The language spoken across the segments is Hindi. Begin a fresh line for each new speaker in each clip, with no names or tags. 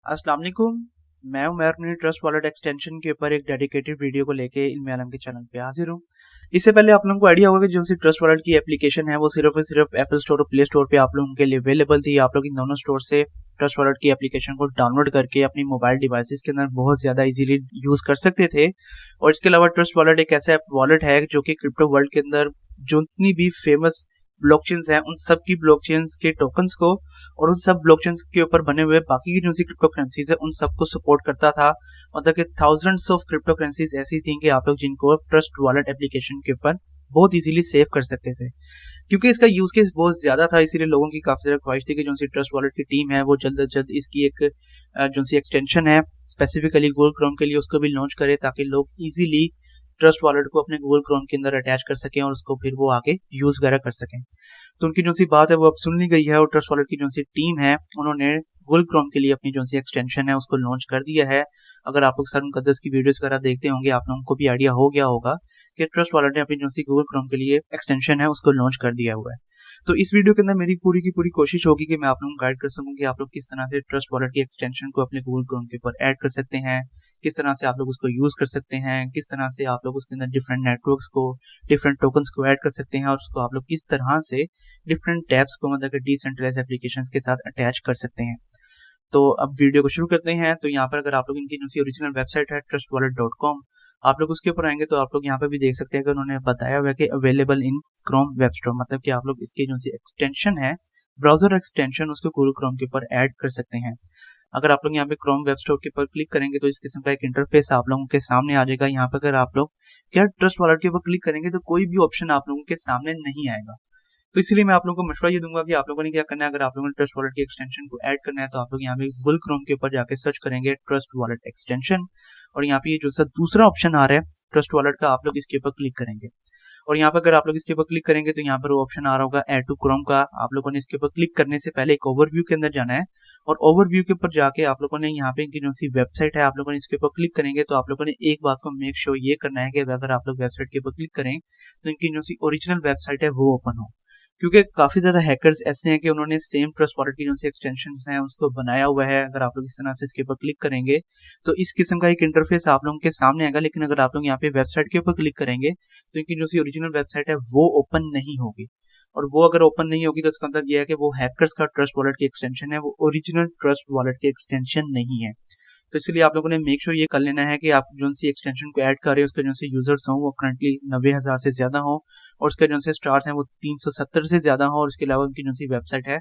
अस्सलाम वालेकुम। मैं उमर अपनी ट्रस्ट वॉलेट एक्सटेंशन के ऊपर एक डेडिकेटेड वीडियो को लेके इल्म आलम के चैनल पे हाजिर हूँ। इससे पहले आप लोगों को आइडिया होगा कि जो सी ट्रस्ट वॉलेट की एप्लीकेशन है वो सिर्फ और सिर्फ एप्पल स्टोर और प्ले स्टोर पे आप लोगों के लिए अवेलेबल थी। आप लोग इन दोनों स्टोर से ट्रस्ट वॉलेट की एप्लीकेशन को डाउनलोड करके अपनी मोबाइल डिवाइसेस के अंदर बहुत ज्यादा इजीली यूज कर सकते थे। और इसके अलावा ट्रस्ट वॉलेट एक ऐसा वॉलेट है जो कि क्रिप्टो वर्ल्ड के अंदर जितनी भी फेमस ब्लॉकचेन्स हैं उन सब की ब्लॉकचेन्स के टोकन्स को और उन सब ब्लॉकचेन्स के ऊपर बने हुए बाकी की जो सी क्रिप्टो करेंसीज है उन सबको सपोर्ट करता था। मतलब कि थाउजेंड्स ऑफ क्रिप्टो करेंसीज ऐसी थी कि आप लोग जिनको ट्रस्ट वॉलेट एप्लीकेशन के ऊपर बहुत इजीली सेव कर सकते थे। क्योंकि इसका यूज केस बहुत ज्यादा था इसीलिए लोगों की काफी ज्यादा ख्वाहिश थी कि जो सी ट्रस्ट वॉलेट की टीम है वो जल्द से जल्द इसकी एक जो सी एक्सटेंशन है स्पेसिफिकली गूगल क्रोम के लिए उसको भी लॉन्च करे ताकि लोग इजीली ट्रस्ट वॉलेट को अपने गूगल क्रोम के अंदर अटैच कर सकें और उसको फिर वो आगे यूज वगैरह कर सकें। तो उनकी जो सी बात है वो अब सुन ली गई है और ट्रस्ट वॉलेट की जो सी टीम है उन्होंने गूगल क्रोम के लिए अपनी जो सी एक्सटेंशन है उसको लॉन्च कर दिया है। अगर आप लोग सर मुकद्दस की वीडियोस वगैरह देखते होंगे आप लोगों को भी आइडिया हो गया होगा कि ट्रस्ट वॉलेट ने अपनी जो सी गूगल क्रोम के लिए एक्सटेंशन है उसको लॉन्च कर दिया हुआ है। तो इस वीडियो के अंदर मेरी पूरी की पूरी कोशिश होगी कि मैं आप लोगों को गाइड कर सकूं कि आप लोग किस तरह से ट्रस्ट वॉलेट की एक्सटेंशन को अपने गूगल क्रोम के ऊपर ऐड कर सकते हैं, किस तरह से आप लोग उसको यूज कर सकते हैं, किस तरह से आप लोग उसके अंदर डिफरेंट नेटवर्क्स को डिफरेंट टोकन्स को ऐड कर सकते हैं और उसको आप लोग किस तरह से डिफरेंट टैब्स को मतलब डिसेंट्रलाइज एप्लीकेशंस के साथ अटैच कर सकते हैं। तो अब वीडियो को शुरू करते हैं। तो यहाँ पर अगर आप लोग इनकी जो सी ओरिजिनल वेबसाइट है trustwallet.com आप लोग उसके ऊपर आएंगे तो आप लोग यहाँ पे भी देख सकते हैं कि उन्होंने बताया हुआ है कि available in Chrome web store, मतलब कि आप लोग इसकी जो सी एक्सटेंशन है ब्राउजर एक्सटेंशन उसको गूगल क्रोम के ऊपर ऐड कर सकते हैं। अगर आप लोग यहाँ पे क्रोम वेब स्टोर के ऊपर क्लिक करेंगे तो इस किस्म का एक इंटरफेस आप लोगों के सामने आ जाएगा। यहाँ पर अगर आप लोग क्या ट्रस्ट वॉलेट के ऊपर क्लिक करेंगे तो कोई भी ऑप्शन आप लोगों के सामने नहीं आएगा। तो इसलिए मैं आप लोगों को मशवरा ये दूंगा कि आप लोगों ने क्या करना है, अगर आप लोगों ने ट्रस्ट वॉलेट की एक्सटेंशन को ऐड करना है तो आप लोग यहाँ पे गूगल क्रोम के ऊपर जाके सर्च करेंगे ट्रस्ट वॉलेट एक्सटेंशन और यहाँ पे ये जो सा दूसरा ऑप्शन आ रहा है ट्रस्ट वॉलेट का आप लोग इसके ऊपर क्लिक करेंगे। और यहाँ पर अगर आप लोग इसके ऊपर क्लिक करेंगे तो यहाँ पर वो ऑप्शन आ रहा होगा ऐड टू क्रोम का। आप लोगों ने इसके ऊपर क्लिक करने से पहले एक ओवरव्यू के अंदर जाना है और ओवरव्यू के ऊपर जाके आप लोगों ने यहाँ पे इनकी जो सी वेबसाइट है आप लोगों ने इसके ऊपर क्लिक करेंगे तो आप लोगों ने एक बात को मेक श्योर ये करना है कि अगर आप लोग वेबसाइट के ऊपर क्लिक करें तो इनकी जो सी ओरिजिनल वेबसाइट है वो ओपन हो। क्योंकि काफी ज्यादा हैकर्स ऐसे हैं कि उन्होंने सेम ट्रस्ट वॉलेट की जो सी एक्सटेंशंस हैं उसको बनाया हुआ है। अगर आप लोग इस तरह से इसके ऊपर क्लिक करेंगे तो इस किस्म का एक इंटरफेस आप लोगों के सामने आएगा, लेकिन अगर आप लोग यहाँ पे वेबसाइट के ऊपर क्लिक करेंगे तो इनकी जो सी ओरिजिनल वेबसाइट है वो ओपन नहीं होगी। और वो अगर ओपन नहीं होगी तो इसका मतलब यह है कि वो हैकर्स का ट्रस्ट वॉलेट की एक्सटेंशन है, वो ओरिजिनल ट्रस्ट वॉलेट की एक्सटेंशन नहीं है। तो इसलिए आप लोगों ने मेक श्योर ये कर लेना है कि आप जो सी एक्सटेंशन को ऐड कर रहे हैं उसके जो से यूजर्स हों वो करंटली 90,000 से ज्यादा हो और उसके जो से स्टार्स हैं वो 370 से ज्यादा हो और उसके अलावा उनकी जो सी वेबसाइट है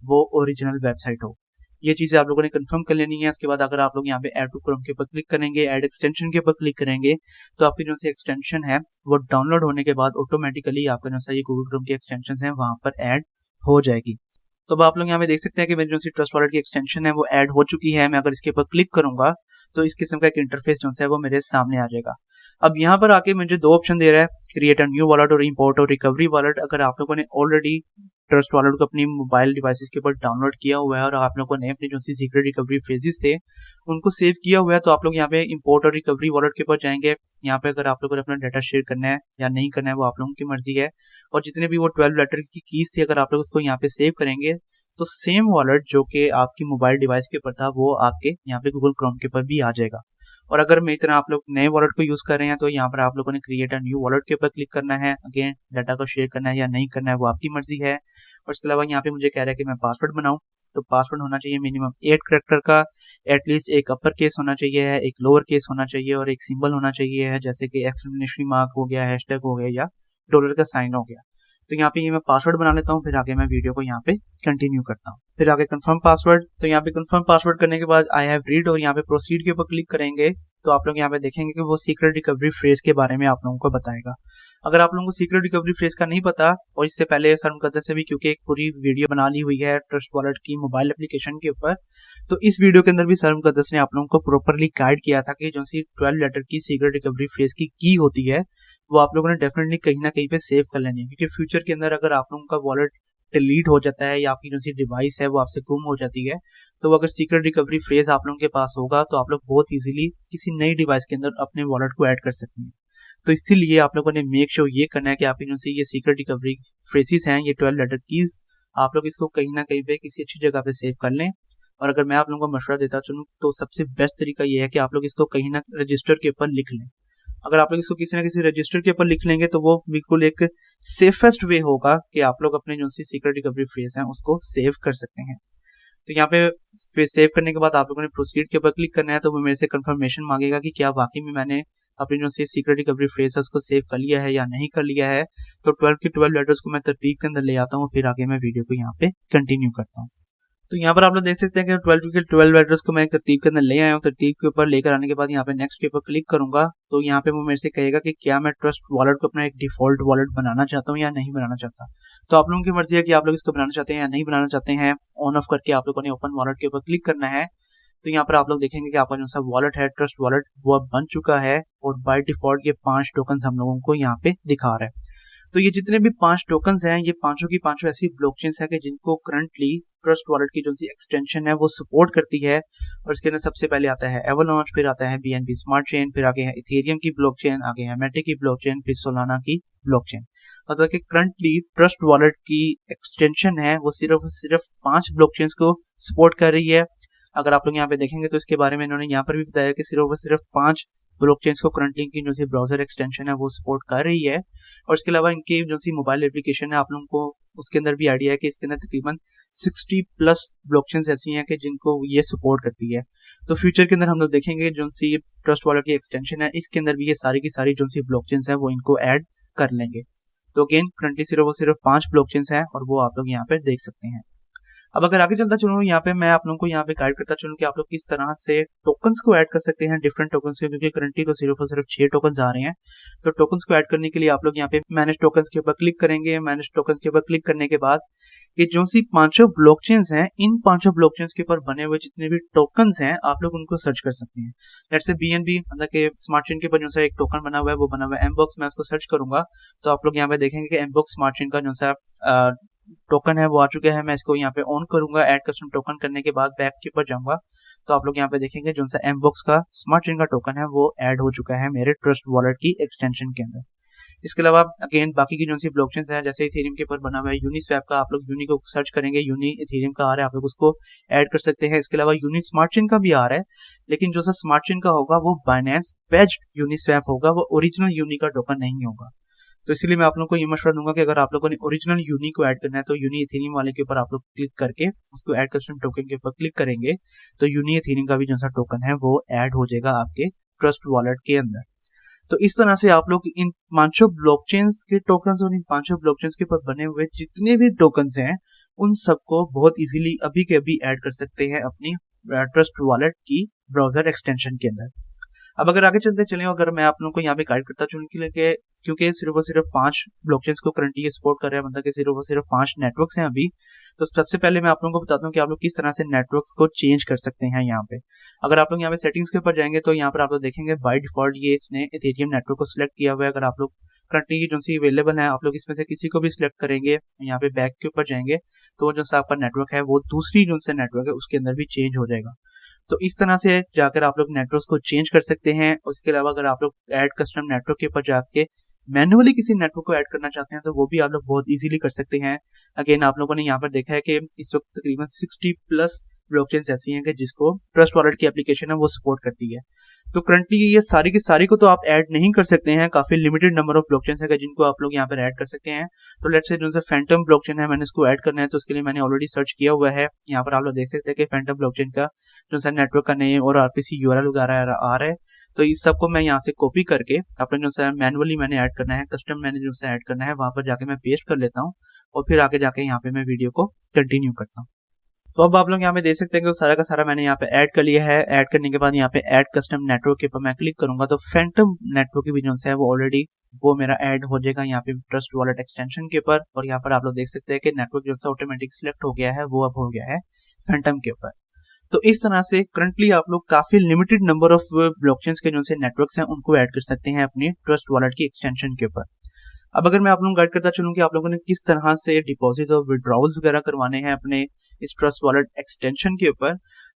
वो ओरिजिनल वेबसाइट हो। ये चीजें आप लोगों ने कंफर्म कर लेनी है। उसके बाद अगर आप लोग यहाँ पे ऐड टू क्रोम के ऊपर क्लिक करेंगे, ऐड एक्सटेंशन के ऊपर क्लिक करेंगे तो आपकी जो सी एक्सटेंशन है वो डाउनलोड होने के बाद ऑटोमेटिकली आपका जो सा ये गूगल क्रोम की एक्सटेंशन है वहां पर ऐड हो जाएगी। तो अब आप लोग यहाँ पे देख सकते हैं कि मेरी जो सी ट्रस्ट वॉलेट की एक्सटेंशन है वो ऐड हो चुकी है। मैं अगर इसके ऊपर क्लिक करूंगा तो इस किस्म का एक इंटरफेस जो है वो मेरे सामने आ जाएगा। अब यहाँ पर आके मुझे दो ऑप्शन दे रहा है, क्रिएट अ न्यू वॉलेट और इंपोर्ट और रिकवरी वॉलेट। अगर आप लोगों ने ऑलरेडी ट्रस्ट वॉलेट को अपनी मोबाइल डिवाइसेस के ऊपर डाउनलोड किया हुआ है और आप लोगों ने अपनी जो सी सीक्रेट रिकवरी फ्रेजेस थे उनको सेव किया हुआ है तो आप लोग यहाँ पे इंपोर्ट और रिकवरी वॉलेट के ऊपर जाएंगे। यहाँ पे अगर आप लोगों ने अपना डाटा शेयर करना है या नहीं करना है वो आप लोगों की मर्जी है। और जितने भी वो 12 लेटर की कीज थी अगर आप लोग उसको यहाँ पे सेव करेंगे तो सेम वॉलेट जो कि आपकी मोबाइल डिवाइस के ऊपर था वो आपके यहाँ पे गूगल क्रोम के ऊपर भी आ जाएगा। और अगर मेरी तरह आप लोग नए वॉलेट को यूज कर रहे हैं तो यहाँ पर आप लोगों ने क्रिएट अ न्यू वॉलेट के ऊपर क्लिक करना है। अगेन डाटा को शेयर करना है या नहीं करना है वो आपकी मर्जी है। और इसके अलावा यहाँ पे मुझे कह रहा है कि मैं पासवर्ड बनाऊं तो पासवर्ड होना चाहिए मिनिमम 8 कैरेक्टर का, एटलीस्ट एक अपर केस होना चाहिए है, एक लोअर केस होना चाहिए और एक सिंबल होना चाहिए है जैसे कि एक्सक्लेमेशन मार्क हो गया, हैशटैग हो गया या डॉलर का साइन हो गया। तो यहाँ पे ये मैं पासवर्ड बना लेता हूँ, फिर आगे मैं वीडियो को यहाँ पे कंटिन्यू करता हूँ। फिर आगे कंफर्म पासवर्ड, तो यहाँ पे कंफर्म पासवर्ड करने के बाद आई हैव रीड और यहाँ पे प्रोसीड के ऊपर क्लिक करेंगे तो आप लोग यहाँ पे देखेंगे कि वो सीक्रेट रिकवरी फ्रेज के बारे में आप लोगों को बताएगा। अगर आप लोगों को सीक्रेट रिकवरी फ्रेज का नहीं पता और इससे पहले सर मुकद्दस से भी क्योंकि एक पूरी वीडियो बना ली हुई है ट्रस्ट वॉलेट की मोबाइल एप्लीकेशन के ऊपर, तो इस वीडियो के अंदर भी सर मुकद्दस ने आप लोगों को प्रॉपरली गाइड किया था कि जो सी 12 लेटर की सीक्रेट रिकवरी फ्रेज की होती है वो आप लोगों ने डेफिनेटली कहीं ना कहीं पे सेव कर लेनी है। क्योंकि फ्यूचर के अंदर अगर आप लोगों का वॉलेट डिलीट हो जाता है या आपकी जो सी डिवाइस है वो आपसे गुम हो जाती है तो अगर सीक्रेट रिकवरी फ्रेज आप लोगों के पास होगा तो आप लोग बहुत इजीली किसी नई डिवाइस के अंदर अपने वॉलेट को ऐड कर सकते हैं। तो इसीलिए आप लोगों ने मेक श्योर ये करना है कि आपकी जो सी ये सीक्रेट रिकवरी फ्रेजेस हैं, ये 12 लेटर कीज, आप लोग इसको कहीं ना कहीं पे किसी अच्छी जगह पे सेव कर लें और अगर मैं आप लोगों को मशवरा देता चलूँ तो सबसे बेस्ट तरीका ये है कि आप लोग इसको कहीं ना रजिस्टर के ऊपर लिख लें। अगर आप लोग इसको किसी ना किसी रजिस्टर के ऊपर लिख लेंगे तो वो बिल्कुल एक सेफेस्ट वे होगा कि आप लोग अपने जो सी सीक्रेट रिकवरी फ्रेज हैं उसको सेव कर सकते हैं। तो यहाँ पे फिर सेव करने के बाद आप लोगों ने प्रोसीड के ऊपर क्लिक करना है, तो वो मेरे से कंफर्मेशन मांगेगा कि क्या वाकई में मैंने अपनी जो सी सीक्रेट रिकवरी फ्रेज है उसको सेव कर लिया है या नहीं कर लिया है। तो 12 की 12 लेटर्स को मैं तरतीब के अंदर ले आता हूँ, फिर आगे मैं वीडियो को यहाँ पे कंटिन्यू करता हूँ। तो यहाँ पर आप लोग देख सकते हैं कि 12 के 12 लेटर्स को मैं तरतीब के अंदर ले आया हूँ। तरतीब के ऊपर लेकर आने के बाद यहाँ पे नेक्स्ट के ऊपर क्लिक करूंगा तो यहाँ पे वो मेरे से कहेगा कि क्या मैं ट्रस्ट वॉलेट को अपना एक डिफॉल्ट वॉलेट बनाना चाहता हूँ या नहीं बनाना चाहता। तो आप लोगों की मर्जी है कि आप लोग इसको बनाना चाहते हैं या नहीं बनाना चाहते हैं। ऑन ऑफ करके आप लोगों ने ओपन वॉलेट के ऊपर क्लिक करना है। तो यहाँ पर आप लोग देखेंगे कि आपका जो सा वॉलेट है ट्रस्ट वॉलेट वो अब बन चुका है और बाय डिफॉल्ट ये 5 टोकन हम लोगों को यहाँ पे दिखा रहा है। तो ये जितने भी 5 टोकन्स हैं ये पांचों की पांचों ऐसी ब्लॉकचेन्स हैं कि जिनको करंटली ट्रस्ट वॉलेट की जो सी एक्सटेंशन है वो सपोर्ट करती है। और इसके अंदर सबसे पहले आता है एवलांच, फिर आता है BNB स्मार्ट चेन, फिर आगे है इथेरियम की ब्लॉकचेन, आगे है मेटिक की ब्लॉकचेन, फिर सोलाना की ब्लॉकचेन। मतलब कि करंटली ट्रस्ट वॉलेट की एक्सटेंशन है वो सिर्फ 5 ब्लॉकचेन्स को सपोर्ट कर रही है। अगर आप लोग यहाँ पे देखेंगे तो इसके बारे में इन्होंने यहाँ पर भी बताया कि सिर्फ 5 ब्लॉकचेन्स को करंटली इनकी जो सी ब्राउजर एक्सटेंशन है वो सपोर्ट कर रही है। और इसके अलावा इनकी जो सी मोबाइल एप्लीकेशन है आप लोगों को उसके अंदर भी आइडिया है कि इसके अंदर तकरीबन 60+ ब्लॉकचेन्स ऐसी हैं कि जिनको ये सपोर्ट करती है। तो फ्यूचर के अंदर हम लोग देखेंगे जो सी ट्रस्ट वॉलेट की एक्सटेंशन है इसके अंदर भी ये सारी की सारी जो सी ब्लॉकचेन्स है वो इनको ऐड कर लेंगे। तो अगेन करंटली सिर्फ 5 ब्लॉकचेन्स है और वो आप लोग यहाँ पे देख सकते हैं। अब अगर आगे चलता चलूँ यहाँ पे मैं आप लोगों को यहाँ पे गाइड करता चलूँ कि आप लोग किस तरह से टोकन्स को ऐड कर सकते हैं डिफरेंट टोकन्स के, क्योंकि करंटली तो सिर्फ 6 टोकन्स आ रहे हैं। तो टोकन्स को ऐड करने के लिए आप लोग यहाँ पे मैनेज टोकन्स के ऊपर क्लिक करेंगे। मैनेज टोकन्स के ऊपर क्लिक करने के बाद ये जो सी 5 ब्लॉकचेन्स हैं इन 5 ब्लॉकचेन्स के ऊपर बने हुए जितने भी टोकन्स हैं आप लोग उनको सर्च कर सकते हैं। लेट्स से BNB मतलब कि स्मार्ट चेन के ऊपर जो सा एक टोकन बना हुआ है वो बना हुआ है एमबॉक्स, मैं उसको सर्च करूंगा तो आप लोग यहाँ पे देखेंगे कि एमबॉक्स स्मार्ट चेन का जो सा टोकन है वो आ चुका है। मैं इसको यहाँ पे ऑन करूंगा। ऐड कस्टम टोकन करने के बाद बैक के ऊपर जाऊंगा तो आप लोग यहाँ पे देखेंगे जो सा एमबॉक्स का स्मार्ट चेन का टोकन है वो ऐड हो चुका है मेरे ट्रस्ट वॉलेट की एक्सटेंशन के अंदर। इसके अलावा अगेन बाकी की जो सी ब्लॉकचेन्स है जैसे इथेरियम के ऊपर बना हुआ है यूनिस्वैप का, आप लोग यूनी को सर्च करेंगे, यूनी इथेरियम का आ रहा है, आप लोग उसको ऐड कर सकते हैं। इसके अलावा यूनी स्मार्ट चेन का भी आ रहा है, लेकिन जो सा स्मार्ट चेन का होगा वो बाइनेंस बेस्ड यूनिस्वैप होगा, वो ओरिजिनल यूनी का टोकन नहीं होगा। तो इसीलिए मैं आप लोगों को ये मशवरा दूंगा कि अगर आप लोगों ने ओरिजिनल यूनी को ऐड करना है तो यूनी इथेरियम वाले के ऊपर आप लोग क्लिक करके उसको ऐड कस्टम टोकन के ऊपर क्लिक करेंगे तो यूनी इथेरियम का भी जो सा टोकन है वो ऐड हो जाएगा आपके ट्रस्ट वॉलेट के अंदर। तो इस तरह से आप लोग इन 5 ब्लॉकचेन्स के टोकन्स और इन 5 ब्लॉकचेन्स के ऊपर बने हुए जितने भी टोकन्स हैं उन सबको बहुत इजीली अभी के अभी ऐड कर सकते हैं अपनी ट्रस्ट वॉलेट की ब्राउजर एक्सटेंशन के अंदर। अब अगर आगे चलते चले, अगर मैं आप लोगों को यहाँ पे गाइड करता चलूँ कि क्योंकि सिर्फ 5 ब्लॉकचेन्स को करंटली सपोर्ट कर रहा है, मतलब कि सिर्फ 5 नेटवर्क्स हैं अभी। तो सबसे पहले मैं आप लोगों को बताता हूँ कि आप लोग किस तरह से नेटवर्क्स को चेंज कर सकते हैं। यहाँ पे अगर आप लोग यहाँ पे सेटिंग्स के ऊपर जाएंगे तो यहाँ पर आप लोग देखेंगे बाय डिफॉल्ट ये इसने इथेरियम नेटवर्क को सिलेक्ट किया हुआ है। अगर आप लोग करंटली जो सी अवेलेबल है आप लोग इसमें से किसी को भी सिलेक्ट करेंगे, यहाँ पे बैक के ऊपर जाएंगे तो जो सा आपका नेटवर्क है वो दूसरी जो सा नेटवर्क है उसके अंदर भी चेंज हो जाएगा। तो इस तरह से जाकर आप लोग नेटवर्क को चेंज कर सकते हैं। उसके अलावा अगर आप लोग ऐड कस्टम नेटवर्क के ऊपर जाके मैन्युअली किसी नेटवर्क को ऐड करना चाहते हैं तो वो भी आप लोग बहुत इजीली कर सकते हैं। अगेन आप लोगों ने यहाँ पर देखा है कि इस वक्त तकरीबन 60+ ब्लॉकचेन्स ऐसी हैं कि जिसको ट्रस्ट वॉलेट की एप्लीकेशन है वो सपोर्ट करती है। तो करंटली ये सारी की सारी को तो आप ऐड नहीं कर सकते हैं, काफी लिमिटेड नंबर ऑफ ब्लॉकचेन्स है जिनको आप लोग यहाँ पर ऐड कर सकते हैं। तो लेट्स से जो सा फैंटम ब्लॉकचेन है मैंने इसको ऐड करना है तो उसके लिए मैंने ऑलरेडी सर्च किया हुआ है। यहाँ पर आप लोग देख सकते हैं कि फैंटम ब्लॉकचेन का जो सा नेटवर्क का नेम और RPC URL वगैरह आ रहा है। तो इस सबको मैं यहाँ से कॉपी करके अपने जो सा मैनुअली मैंने ऐड करना है, कस्टम मैंने जो सा ऐड करना है वहां पर जाके मैं पेस्ट कर लेता हूँ और फिर आगे जाके यहाँ पे मैं वीडियो को कंटिन्यू करता हूँ। तो अब आप लोग यहाँ पे देख सकते हैं कि सारा का सारा मैंने यहाँ पे ऐड कर लिया है। ऐड करने के बाद यहाँ पे ऐड कस्टम नेटवर्क के ऊपर मैं क्लिक करूंगा तो फैंटम नेटवर्क की भी जो है वो ऑलरेडी वो मेरा ऐड हो जाएगा यहाँ पे ट्रस्ट वॉलेट एक्सटेंशन के ऊपर। और यहाँ पर आप लोग देख सकते हैं कि नेटवर्क जो है ऑटोमेटिक सिलेक्ट हो गया है, वो अब हो गया है फैंटम के ऊपर। तो इस तरह से करंटली आप लोग काफी लिमिटेड नंबर ऑफ ब्लॉकचेन्स के जो से नेटवर्क्स हैं उनको ऐड कर सकते हैं अपनी ट्रस्ट वॉलेट की एक्सटेंशन के ऊपर। अब अगर मैं आप लोगों को गाइड करता चलूं कि आप लोगों ने किस तरह से डिपॉजिट और विड्रॉल्स वगैरह करवाने हैं अपने इस ट्रस्ट वॉलेट एक्सटेंशन के ऊपर,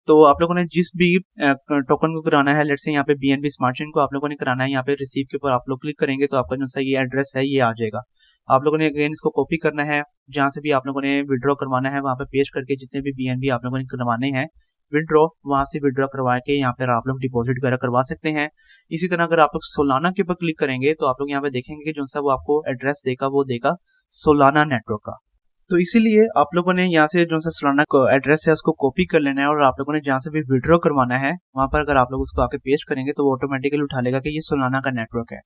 तो आप लोगों ने जिस भी टोकन को कराना है, लेट्स से यहाँ पे BNB स्मार्ट चेन को आप लोगों ने कराना है, यहाँ पे रिसीव के ऊपर आप लोग क्लिक करेंगे तो आपका जो सा ये एड्रेस है ये आ जाएगा। आप लोगों ने अगेन इसको कॉपी करना है, जहां से भी आप लोगों ने विड्रॉ करवाना है वहां पे पेस्ट करके जितने भी BNB आप लोगों ने करवाने हैं विड्रॉ, वहां से विड्रॉ करवा के यहाँ पर आप लोग डिपॉजिट वगैरह करवा सकते हैं। इसी तरह अगर आप लोग सोलाना के ऊपर क्लिक करेंगे तो आप लोग यहाँ पे देखेंगे कि जो सा वो आपको एड्रेस देगा वो देगा सोलाना नेटवर्क का। तो इसीलिए आप लोगों ने यहाँ से जो सा सोलाना एड्रेस है उसको कॉपी कर लेना है और आप लोगों ने जहाँ से भी विड्रॉ करवाना है वहां पर अगर आप लोग उसको आके पेस्ट करेंगे तो वो ऑटोमेटिकली उठा लेगा कि ये सोलाना का नेटवर्क है।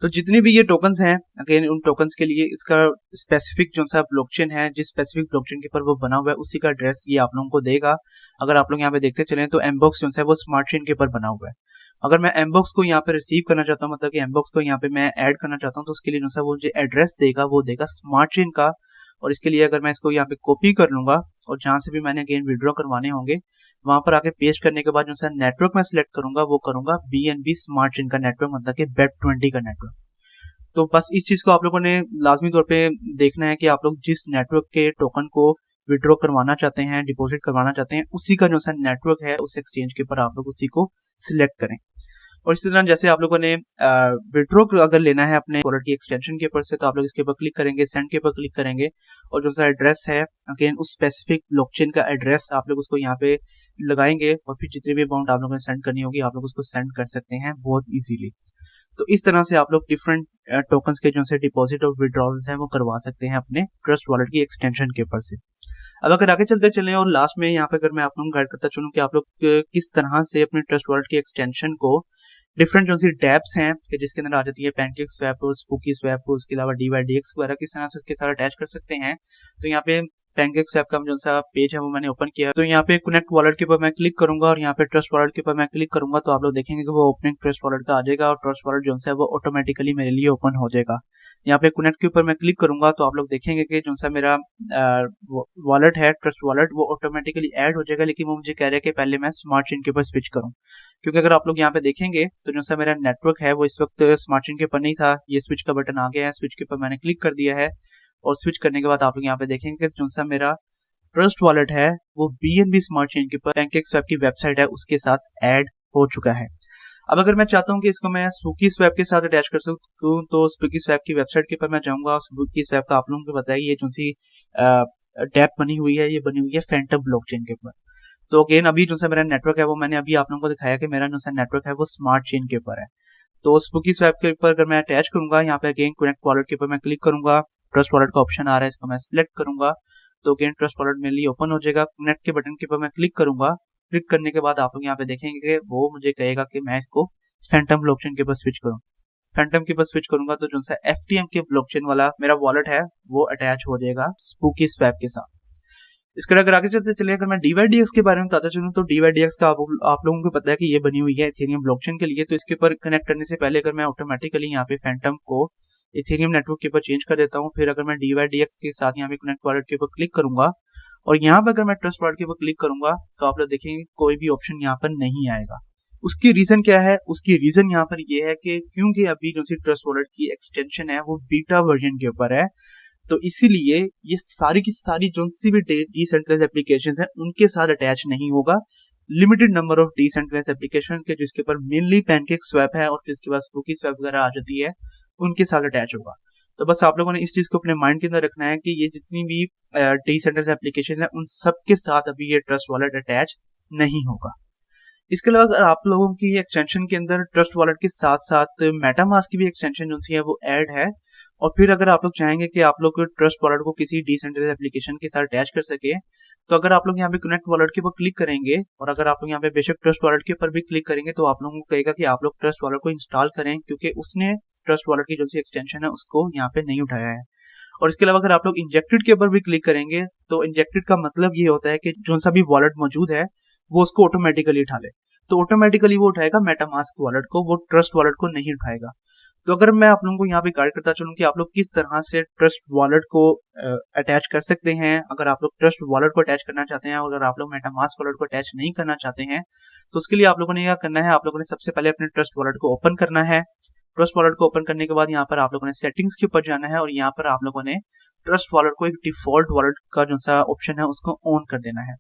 तो जितनी भी ये टोकन्स हैं, अगेन उन टोकन्स के लिए इसका स्पेसिफिक जो सा ब्लॉकचेन है, जिस स्पेसिफिक ब्लॉकचेन के ऊपर वो बना हुआ है उसी का एड्रेस ये आप लोगों को देगा। अगर आप लोग यहाँ पे देखते चलें तो एमबॉक्स जो है वो स्मार्ट चेन के ऊपर बना हुआ है। अगर मैं एमबॉक्स को यहाँ पे रिसीव करना चाहता हूँ, मतलब कि एमबॉक्स को यहाँ पे मैं ऐड करना चाहता हूँ, तो उसके लिए जो सा वो जो एड्रेस देगा वो देगा स्मार्ट चेन का। और इसके लिए अगर मैं इसको यहाँ पे कॉपी कर लूंगा और जहां से भी मैंने अगेन विड्रॉ करवाने होंगे वहां पर आके पेस्ट करने के बाद जो सा नेटवर्क मैं सिलेक्ट करूंगा वो करूंगा BNB स्मार्ट चेन का नेटवर्क, मतलब कि BEP20 का नेटवर्क। तो बस इस चीज को आप लोगों ने लाजमी तौर पे देखना है कि आप लोग जिस नेटवर्क के टोकन को विड्रॉ करवाना चाहते हैं, डिपॉजिट करवाना चाहते हैं, उसी का जो सा नेटवर्क है उस एक्सचेंज के ऊपर आप लोग उसी को सिलेक्ट करें। और इसी तरह जैसे आप लोगों ने विड्रॉ अगर लेना है अपने वॉलेट की एक्सटेंशन के ऊपर से तो आप लोग इसके ऊपर क्लिक करेंगे, सेंड के ऊपर क्लिक करेंगे और जो सा एड्रेस है अगेन उस स्पेसिफिक ब्लॉकचेन का एड्रेस आप लोग उसको यहाँ पे लगाएंगे और फिर जितनी भी अमाउंट आप लोगों ने सेंड करनी होगी आप लोग उसको सेंड कर सकते हैं बहुत इजीली। तो इस तरह से आप लोग डिफरेंट टोकन्स के जो से डिपॉजिट और विड्रॉल्स हैं वो करवा सकते हैं अपने ट्रस्ट वॉलेट की एक्सटेंशन के ऊपर से। अब अगर आगे चलते चलें और लास्ट में यहाँ पे अगर मैं आप लोगों को गाइड करता चलूं कि आप लोग किस तरह से अपने ट्रस्ट वॉलेट की एक्सटेंशन को डिफरेंट जो सी डैप्स हैं कि जिसके अंदर आ जाती है पैनकेक स्वैप, स्पूकी स्वैप, उसके अलावा DYDX वगैरह किस तरह से उसके साथ अटैच कर सकते हैं। तो यहाँ पे पैनकेक स्वैप का जो सा पेज है वो मैंने ओपन किया। तो यहाँ पे कनेक्ट वॉलेट के ऊपर मैं क्लिक करूंगा और यहाँ पे ट्रस्ट वॉलेट के ऊपर मैं क्लिक करूंगा तो आप लोग देखेंगे कि वो ओपनिंग ट्रस्ट वॉलेट का आ जाएगा और ट्रस्ट वॉलेट जो है वो ऑटोमेटिकली मेरे लिए ओपन हो जाएगा। यहाँ पे कनेक्ट के ऊपर मैं क्लिक करूंगा तो आप लोग देखेंगे कि जो सा मेरा वॉलेट है ट्रस्ट वॉलेट वो ऑटोमेटिकली ऐड हो जाएगा, लेकिन वो मुझे कह रहा है कि पहले मैं स्मार्ट चेन के ऊपर स्विच करूँ, क्योंकि अगर आप लोग यहाँ पे देखेंगे तो जो सा मेरा नेटवर्क है वो इस वक्त स्मार्ट चेन के ऊपर नहीं था। ये स्विच का बटन आ गया है, स्विच के ऊपर मैंने क्लिक कर दिया है और स्विच करने के बाद आप लोग यहाँ पे देखेंगे कि जो सा मेरा ट्रस्ट वॉलेट है वो BNB स्मार्ट चेन के ऊपर पैनकेक स्वैप की वेबसाइट है उसके साथ ऐड हो चुका है। अब अगर मैं चाहता हूं कि इसको मैं स्पूकी स्वैप के साथ अटैच कर सकूं तो स्पूकी स्वैप की वेबसाइट के ऊपर मैं जाऊंगा। स्पूकी स्वैप का आप लोगों को पता है ये जो सी डैप बनी हुई है ये बनी हुई है फैंटम ब्लॉकचेन के ऊपर। तो अगेन अभी जो सा मेरा नेटवर्क है वो मैंने अभी आप लोगों को दिखाया कि मेरा जो सा नेटवर्क है वो स्मार्ट चेन के ऊपर है। तो स्पूकी स्वैप के ऊपर अगर मैं अटैच करूंगा यहाँ पे अगेन कनेक्ट वॉलेट के ऊपर मैं क्लिक करूंगा, ट्रस्ट वॉलेट का ऑप्शन आ रहा है इसको मैं सिलेक्ट करूंगा तो अगेन ट्रस्ट वॉलेट मेरे लिए ओपन हो जाएगा। कनेक्ट के बटन के ऊपर मैं क्लिक करूंगा, क्लिक करने के बाद आप लोग यहाँ पे देखेंगे कि वो मुझे कहेगा कि मैं इसको फैंटम ब्लॉकचेन के ऊपर स्विच करूं। फैंटम के ऊपर स्विच करूंगा तो जो सा FTM के ब्लॉकचेन वाला मेरा वॉलेट है वो अटैच हो जाएगा स्पूकी स्वैप के साथ। इसके अगर आगे चलते चले अगर मैं DYDX के बारे में बताता चलूं तो DYDX का आप लोगों को पता है कि ये बनी हुई है इथेरियम ब्लॉकचेन के लिए। तो इसके ऊपर कनेक्ट करने से पहले अगर मैं ऑटोमेटिकली यहाँ पे फैंटम को इथेरियम नेटवर्क के ऊपर चेंज कर देता हूँ, फिर अगर मैं DYDX के साथ यहाँ पे कनेक्ट वॉलेट के ऊपर क्लिक करूंगा और यहाँ पर अगर मैं ट्रस्ट वॉलेट के ऊपर क्लिक करूंगा तो आप लोग देखेंगे कोई भी ऑप्शन यहाँ पर नहीं आएगा। उसकी रीजन क्या है? उसकी रीजन यहाँ पर ये है कि क्योंकि अभी जो सी ट्रस्ट वॉलेट की एक्सटेंशन है वो बीटा वर्जन के ऊपर है, तो इसीलिए ये सारी की सारी जो सी भी डिसेंट्रलाइज्ड एप्लीकेशंस हैं उनके साथ अटैच नहीं होगा। Limited number of decentralized application के जिसके ऊपर मेनली पैनकेक स्वैप है और जिसके पास स्पूकी स्वैप वगैरह आ जाती है उनके साथ अटैच होगा। तो बस आप लोगों ने इस चीज को अपने माइंड के अंदर रखना है कि ये जितनी भी डिसेंट्रलाइज्ड एप्लीकेशन है उन सबके साथ अभी ये ट्रस्ट वॉलेट अटैच नहीं होगा। इसके अलावा अगर आप लोगों की एक्सटेंशन के अंदर ट्रस्ट वॉलेट के साथ साथ मेटामास्क की भी एक्सटेंशन जो सी है वो ऐड है, और फिर अगर आप लोग चाहेंगे कि आप लोग ट्रस्ट वॉलेट को किसी डिसेंट्रलाइज्ड एप्लीकेशन के साथ अटैच कर सके तो अगर आप लोग यहाँ पे कनेक्ट वॉलेट के ऊपर क्लिक करेंगे और अगर आप लोग यहाँ पे बेशक ट्रस्ट वॉलेट के ऊपर भी क्लिक करेंगे तो आप लोगों को कहेगा कि आप लोग ट्रस्ट वॉलेट को इंस्टॉल करें, क्योंकि उसने ट्रस्ट वॉलेट की जो सी एक्सटेंशन है उसको यहाँ पे नहीं उठाया है। और इसके अलावा अगर आप लोग इंजेक्टेड के ऊपर भी क्लिक करेंगे तो इंजेक्टेड का मतलब ये होता है कि जो सा भी वॉलेट मौजूद है वो उसको ऑटोमेटिकली उठा ले, तो ऑटोमेटिकली वो उठाएगा मेटामास्क वॉलेट को, वो ट्रस्ट वॉलेट को नहीं उठाएगा। तो अगर मैं आप लोगों को यहाँ पे गाइड करता चलूं कि आप लोग किस तरह से ट्रस्ट वॉलेट को अटैच कर सकते हैं, अगर आप लोग ट्रस्ट वॉलेट को अटैच करना चाहते हैं, अगर आप लोग मेटामास्क वॉलेट को अटैच नहीं करना चाहते हैं तो उसके लिए आप लोगों ने क्या करना है, आप लोगों ने सबसे पहले अपने ट्रस्ट वॉलेट को ओपन करना है। ट्रस्ट वॉलेट को ओपन करने के बाद यहाँ पर आप लोगों ने सेटिंग्स के ऊपर जाना है और यहाँ पर आप लोगों ने ट्रस्ट वॉलेट को एक डिफॉल्ट वॉलेट का जो सा ऑप्शन है उसको ऑन कर देना है।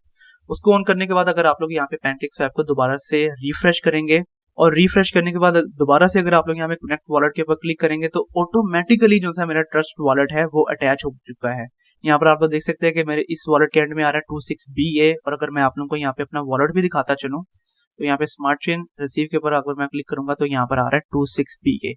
उसको ऑन करने के बाद अगर आप लोग यहाँ पे पैनकेक स्वैप को दोबारा से रिफ्रेश करेंगे और रिफ्रेश करने के बाद दोबारा से अगर आप लोग यहाँ पे कनेक्ट वॉलेट के ऊपर क्लिक करेंगे तो ऑटोमेटिकली जो सा मेरा ट्रस्ट वॉलेट है वो अटैच हो चुका है। यहाँ पर आप लोग देख सकते हैं कि मेरे इस वॉलेट के एंड में आ रहा है 26BA। और अगर मैं आप लोगों को यहाँ पे अपना वॉलेट भी दिखाता चलूँ तो यहाँ पे स्मार्ट चेन रिसीव के ऊपर अगर मैं क्लिक करूंगा तो यहाँ पर आ रहा है 26BA।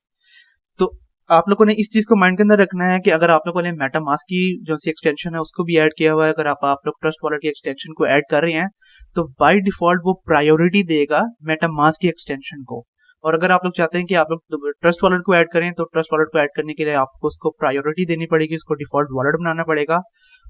तो आप लोगों ने इस चीज को माइंड के अंदर रखना है कि अगर आप लोगों ने मेटामास्क की जो सी एक्सटेंशन है उसको भी ऐड किया हुआ है, अगर आप लोग ट्रस्ट वॉलेट की एक्सटेंशन को ऐड कर रहे हैं तो बाय डिफॉल्ट वो प्रायोरिटी देगा मेटामास्क की एक्सटेंशन को। और अगर आप लोग चाहते हैं कि आप लोग ट्रस्ट वॉलेट को ऐड करें तो ट्रस्ट वॉलेट को ऐड करने के लिए आपको उसको प्रायोरिटी देनी पड़ेगी, उसको डिफॉल्ट वॉलेट बनाना पड़ेगा।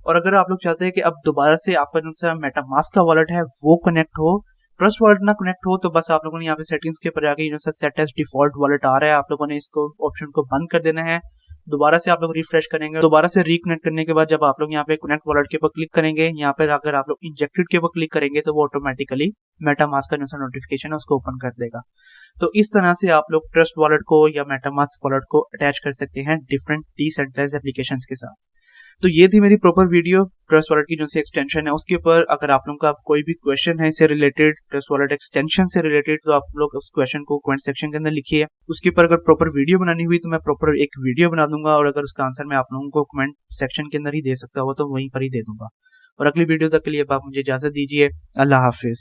और अगर आप लोग चाहते हैं कि अब दोबारा से आपका मेटामास्क का वॉलेट है वो कनेक्ट हो, ट्रस्ट वॉलेट ना कनेक्ट हो, तो बस आप लोगों ने यहाँ पे सेटिंग्स के ऊपर आके सेट एज डिफॉल्ट वॉलेट आ रहा है, आप लोगों ने इसको ऑप्शन को बंद कर देना है। दोबारा से आप लोग रिफ्रेश करेंगे, दोबारा से रिकनेक्ट करने के बाद जब आप लोग यहाँ पे कनेक्ट वॉलेट के ऊपर क्लिक करेंगे, यहाँ पर अगर आप लोग इंजेक्टेड के ऊपर क्लिक करेंगे तो वो ऑटोमेटिकली मेटामास्क का जो नोटिफिकेशन है उसको ओपन कर देगा। तो इस तरह से आप लोग ट्रस्ट वॉलेट को या मेटामास्क वॉलेट को अटैच कर सकते हैं डिफरेंट डिसेंट्रलाइज्ड एप्लीकेशंस के साथ। तो ये थी मेरी प्रॉपर वीडियो ट्रस्ट वॉलेट की जो सी एक्सटेंशन है उसके ऊपर। अगर आप लोगों का कोई भी क्वेश्चन है इससे रिलेटेड, ट्रस्ट वॉलेट एक्सटेंशन से रिलेटेड, तो आप लोग उस क्वेश्चन को कमेंट सेक्शन के अंदर लिखिए। उसके ऊपर अगर प्रॉपर वीडियो बनानी हुई तो मैं प्रॉपर एक वीडियो बना दूंगा, और अगर उसका आंसर मैं आप लोगों को कमेंट सेक्शन के अंदर ही दे सकता हो तो वहीं पर ही दे दूंगा। और अगली वीडियो तक के लिए आप मुझे इजाजत दीजिए। अल्लाह हाफिज।